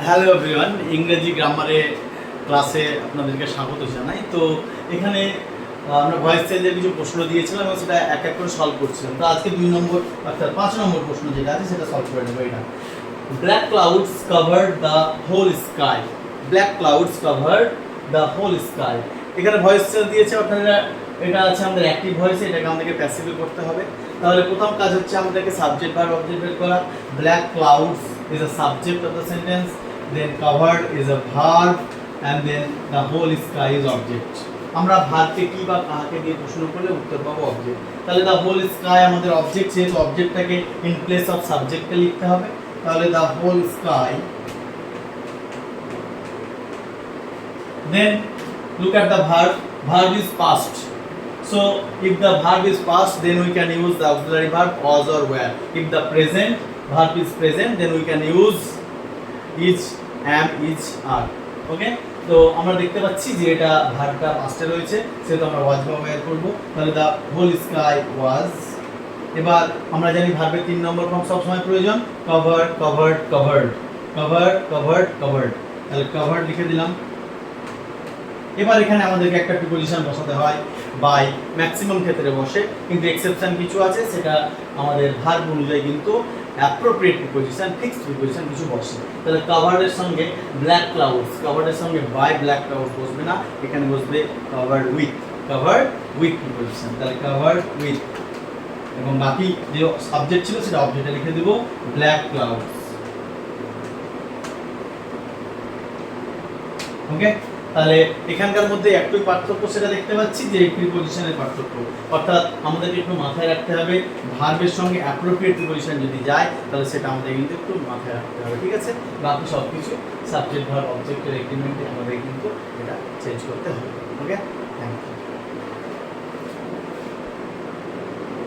Hello everyone, ইংরেজি গ্রামারে ক্লাসে আপনাদেরকে স্বাগত জানাই। তো এখানে আমরা ভয়েস চেঞ্জের কিছু প্রশ্ন দিয়েছিলাম এবং সেটা এক এক করে সলভ করছিলাম। তো আজকে 2 নম্বর অর্থাৎ 5 নম্বর প্রশ্ন যেটা আছে সেটা সলভ করে নেবো। এটা black clouds cover the whole sky. Black clouds cover the whole sky. এখানে ভয়েস চেঞ্জ দিয়েছে, অর্থাৎ এটা আছে আমাদের অ্যাক্টিভ ভয়েসে, এটাকে আমাদেরকে প্যাসিভে করতে হবে। তাহলে প্রথম কাজ হচ্ছে আমাদেরকে সাবজেক্ট ভার্ব অবজেক্ট বের করা। Black clouds is a subject of the sentence, then covered is a verb, and then the whole sky is object. আমরা ভার্বকে কি বা কাকে দিয়ে প্রশ্ন করলে উত্তর পাবো অবজেক্ট। তাহলে the whole sky আমাদের অবজেক্ট, যেহেতু অবজেক্টটাকে ইন প্লেস অফ সাবজেক্টে লিখতে হবে। তাহলে the whole sky, then look at the verb is past. So if the verb is past, then we can use the auxiliary verb was or were. If the present verb is present, then we can use is, am, is, are. ওকে, তো আমরা দেখতে পাচ্ছি যে এটা ভার্বটা পাস্টে রয়েছে, সেটা আমরা ওয়াজ বা ওয়্যার করব। তাহলে দা হোল স্কাই ওয়াজ। এবার আমরা জানি ভার্বের 3 নম্বর ফর্ম সব সময় প্রয়োজন, cover, covered, covered, cover, covered, covered. তাহলে কভার্ড লিখে দিলাম। এবার এখানে আমাদেরকে একটা প্রিপোজিশন বসাতে হয়, বাই। ম্যাক্সিমাম ক্ষেত্রে বসে, কিন্তু এক্সেপশন কিছু আছে, সেটা আমাদের ভার্ব অনুযায়ী কিন্তু অ্যাপ্রোপ্রিয়েট প্রিপোজিশন, ফিক্সড প্রিপোজিশন কিছু বসে। তাহলে কভার্ডের সঙ্গে ব্ল্যাক ক্লাউডস, কভার্ডের সঙ্গে বাই ব্ল্যাক ক্লাউডস বসবে না, এখানে বসবে covered with, covered with preposition. তাহলে কভার্ড উইথ, এবং বাকি যে সাবজেক্ট ছিল সেটা অবজেক্টে লিখে দেব ব্ল্যাক ক্লাউডস। ওকে, তাহলে এখানকার মধ্যে একটু পার্থক্য সেটা দেখতে পাচ্ছি, যে প্রিপোজিশনের পার্থক্য। অর্থাৎ আমাদেরকে একটু মাথায় রাখতে হবে, ভার্বের সঙ্গে অ্যাপ্রোপ্রিয়েট প্রিপোজিশন যদি যায় তাহলে সেটা আমাদের কিন্তু একটু মাথায় রাখতে হবে, ঠিক আছে। বাকি সব কিছু সাবজেক্ট ভার্ব অবজেক্টের এগ্রিমেন্টে আমাদের কিন্তু এটা চেঞ্জ করতে হবে। ওকে, থ্যাংক ইউ।